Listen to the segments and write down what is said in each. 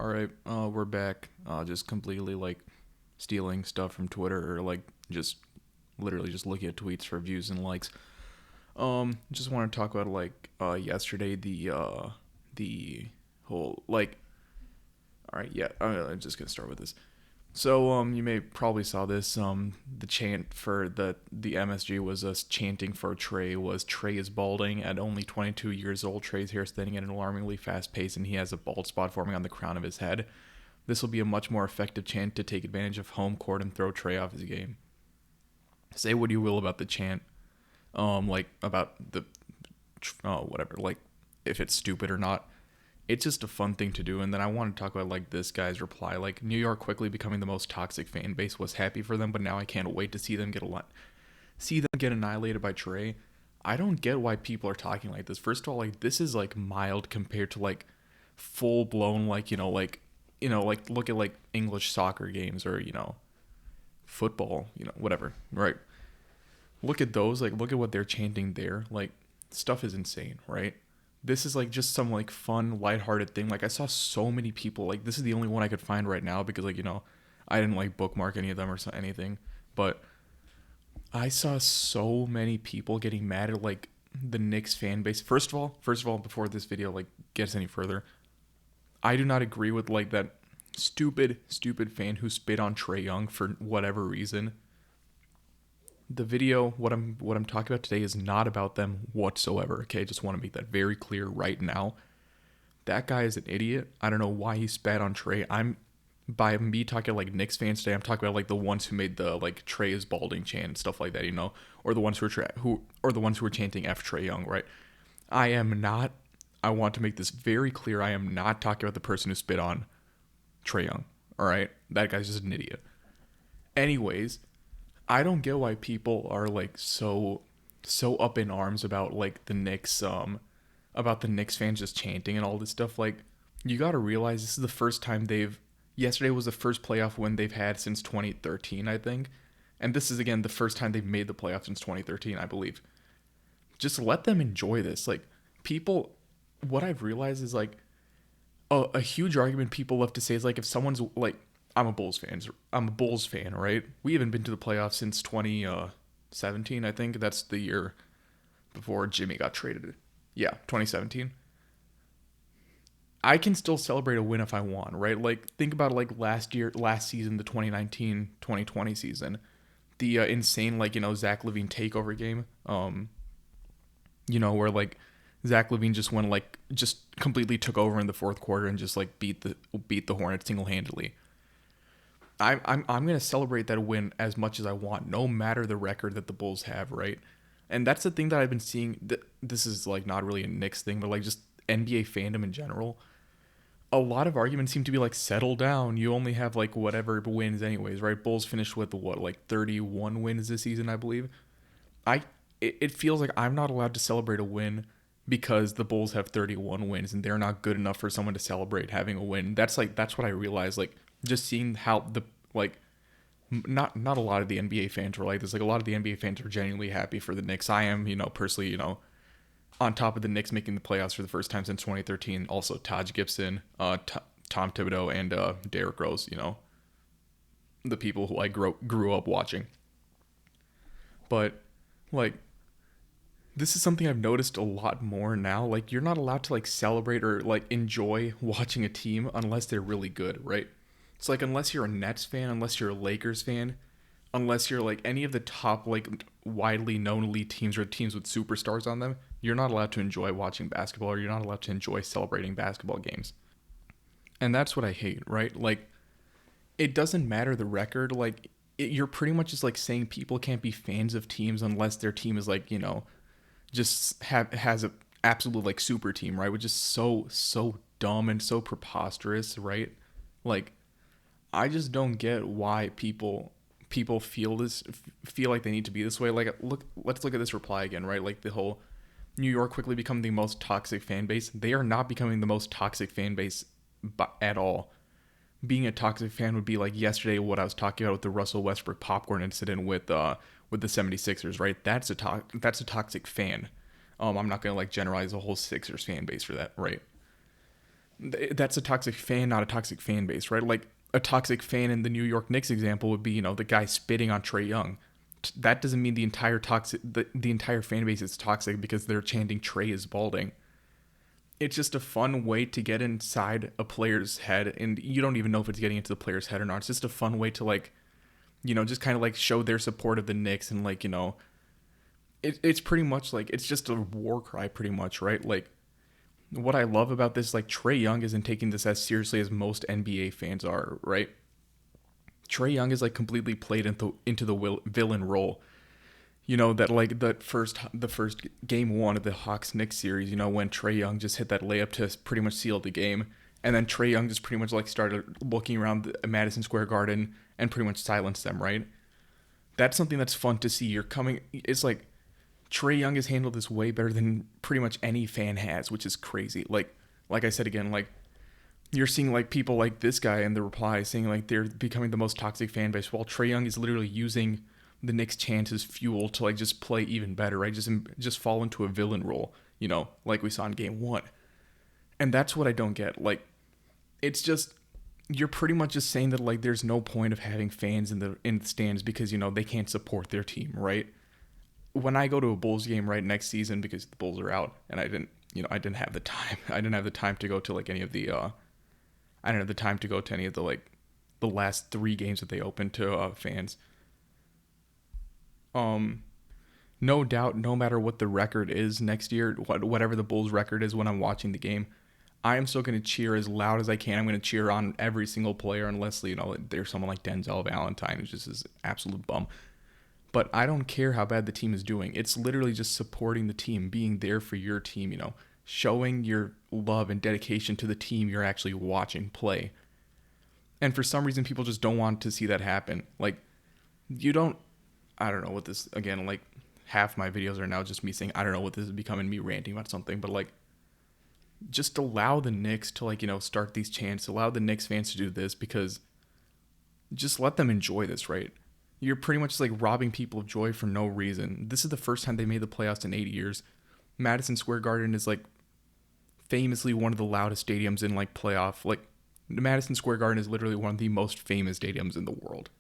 All right, we're back. Just completely like stealing stuff from Twitter or like just literally just looking at tweets for views and likes. Just want to talk about like yesterday the whole like. All right, yeah, I'm just gonna start with this. So you may probably saw this. The chant for the MSG was us chanting for Trae was Trae is balding at only 22 years old. Trae's hair thinning at an alarmingly fast pace, and he has a bald spot forming on the crown of his head. This will be a much more effective chant to take advantage of home court and throw Trae off his game. Say what you will about the chant, like about the whatever, like if it's stupid or not. It's just a fun thing to do. And then I want to talk about like this guy's reply. Like New York quickly becoming the most toxic fan base was happy for them, but now I can't wait to see them get annihilated by Trae. I don't get why people are talking like this. First of all, like this is like mild compared to like full blown like look at like English soccer games or football, whatever, right? Look at those, like look at what they're chanting there. Like stuff is insane, right? This is like just some like fun, lighthearted thing. Like I saw so many people. Like this is the only one I could find right now because I didn't like bookmark any of them or anything. But I saw so many people getting mad at like the Knicks fan base. First of all, before this video like gets any further, I do not agree with like that stupid fan who spit on Trae Young for whatever reason. The video, what I'm talking about today is not about them whatsoever. Okay, just want to make that very clear right now. That guy is an idiot. I don't know why he spat on Trae. I'm by me talking like Knicks fans today. I'm talking about like the ones who made the like Trae is balding chant and stuff like that, or the ones who were chanting F Trae Young, right? I am not. I want to make this very clear. I am not talking about the person who spit on Trae Young. All right, that guy's just an idiot. Anyways, I don't get why people are like so up in arms about like the Knicks about the Knicks fans just chanting and all this stuff. Like you got to realize this is the first time they've yesterday was the first playoff win they've had since 2013, I think. And this is again the first time they've made the playoffs since 2013, I believe. Just let them enjoy this. Like people what I've realized is like a huge argument people love to say is like if someone's like I'm a Bulls fan, right? We haven't been to the playoffs since 2017. I think that's the year before Jimmy got traded. Yeah, 2017. I can still celebrate a win if I want, right? Like think about like last season, the 2019-2020 season, the insane like Zach LaVine takeover game. Where like Zach LaVine just went like just completely took over in the fourth quarter and just like beat the Hornets single handedly. I'm gonna celebrate that win as much as I want, no matter the record that the Bulls have, right? And that's the thing that I've been seeing. This is like not really a Knicks thing, but like just NBA fandom in general. A lot of arguments seem to be like settle down. You only have like whatever wins, anyways, right? Bulls finished with what like 31 wins this season, I believe. I it feels like I'm not allowed to celebrate a win because the Bulls have 31 wins and they're not good enough for someone to celebrate having a win. That's what I realized. Like just seeing how the like not a lot of the NBA fans were like this. Like a lot of the NBA fans are genuinely happy for the Knicks. I am, personally, on top of the Knicks making the playoffs for the first time since 2013. Also, Taj Gibson, Tom Thibodeau, and Derrick Rose. The people who I grew up watching. But like, this is something I've noticed a lot more now. Like, you're not allowed to like celebrate or like enjoy watching a team unless they're really good, right? It's like unless you're a Nets fan, unless you're a Lakers fan, unless you're like any of the top like widely known elite teams or teams with superstars on them, you're not allowed to enjoy watching basketball or you're not allowed to enjoy celebrating basketball games. And that's what I hate, right? Like it doesn't matter the record, like you're pretty much just like saying people can't be fans of teams unless their team is like, just has a absolute like super team, right? Which is so dumb and so preposterous, right? Like I just don't get why people feel like they need to be this way. Like let's look at this reply again, right? Like the whole New York quickly becoming the most toxic fan base. They are not becoming the most toxic fan base at all. Being a toxic fan would be like yesterday what I was talking about with the Russell Westbrook popcorn incident with the 76ers, right? That's a toxic fan. I'm not going to like generalize the whole Sixers fan base for that, right? That's a toxic fan, not a toxic fan base, right? Like a toxic fan in the New York Knicks example would be, the guy spitting on Trae Young. That doesn't mean the entire fan base is toxic because they're chanting Trae is balding. It's just a fun way to get inside a player's head, and you don't even know if it's getting into the player's head or not. It's just a fun way to like, just kind of like show their support of the Knicks, and like, it's pretty much like it's just a war cry, pretty much, right? Like, what I love about this, like, Trae Young isn't taking this as seriously as most NBA fans are, right? Trae Young is like completely played into the villain role. That like the first game one of the Hawks Knicks series, when Trae Young just hit that layup to pretty much seal the game, and then Trae Young just pretty much like started looking around the Madison Square Garden and pretty much silenced them, right? That's something that's fun to see. It's like Trae Young has handled this way better than pretty much any fan has, which is crazy. Like I said again, like you're seeing like people like this guy in the reply saying like they're becoming the most toxic fan base, while Trae Young is literally using the Knicks' chants as fuel to like just play even better, right? Just fall into a villain role, like we saw in game one. And that's what I don't get. Like, it's just you're pretty much just saying that like there's no point of having fans in the stands because they can't support their team, right? When I go to a Bulls game right next season because the Bulls are out and I didn't have the time. I didn't have the time to go to like any of the I didn't have the time to go to any of the like the last 3 games that they opened to fans. No doubt, no matter what the record is next year, whatever the Bulls record is when I'm watching the game, I am still going to cheer as loud as I can. I'm going to cheer on every single player unless, there's someone like Denzel Valentine who's just an absolute bum. But I don't care how bad the team is doing. It's literally just supporting the team, being there for your team, showing your love and dedication to the team you're actually watching play. And for some reason, people just don't want to see that happen. Like, I don't know what this, again, like, half my videos are now just me saying, I don't know what this is becoming, me ranting about something, but, like, just allow the Knicks to, like, start these chants, allow the Knicks fans to do this, because just let them enjoy this, right? You're pretty much just, like, robbing people of joy for no reason. This is the first time they made the playoffs in 8 years. Madison Square Garden is, like, famously one of the loudest stadiums in, like, playoff, like, Madison Square Garden is literally one of the most famous stadiums in the world.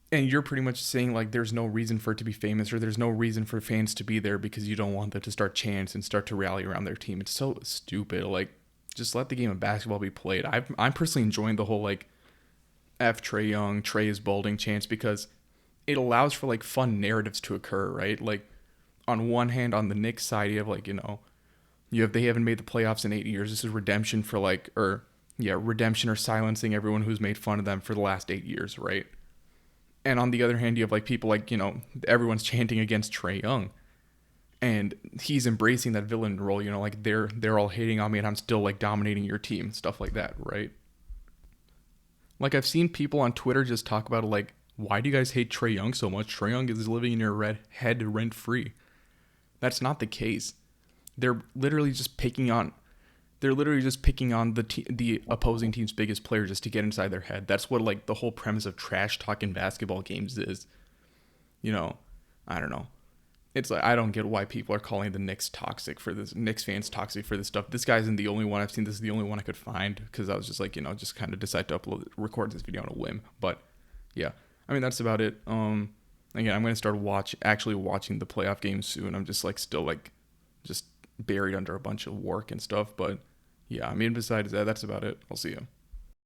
And you're pretty much saying, like, there's no reason for it to be famous or there's no reason for fans to be there because you don't want them to start chants and start to rally around their team. It's so stupid. Like, just let the game of basketball be played. I'm personally enjoying the whole, like, F Trae Young, Trae is balding chants because it allows for, like, fun narratives to occur, right? Like, on one hand, on the Knicks side, you have, like, they haven't made the playoffs in 8 years. This is redemption for, like, redemption or silencing everyone who's made fun of them for the last 8 years, right? And on the other hand, you have like people like, everyone's chanting against Trae Young. And he's embracing that villain role, like they're all hating on me and I'm still like dominating your team, stuff like that, right? Like I've seen people on Twitter just talk about like, why do you guys hate Trae Young so much? Trae Young is living in your head rent free. That's not the case. They're literally just picking on the opposing team's biggest player just to get inside their head. That's what like the whole premise of trash talking basketball games is. I don't know. It's like I don't get why people are calling the Knicks toxic for this. Knicks fans toxic for this stuff. This guy isn't the only one I've seen. This is the only one I could find because I was just like just kind of decide to record this video on a whim. But yeah, I mean that's about it. Again, I'm gonna start actually watching the playoff games soon. I'm just like still like just buried under a bunch of work and stuff, but yeah, I mean besides that, that's about it. I'll see you.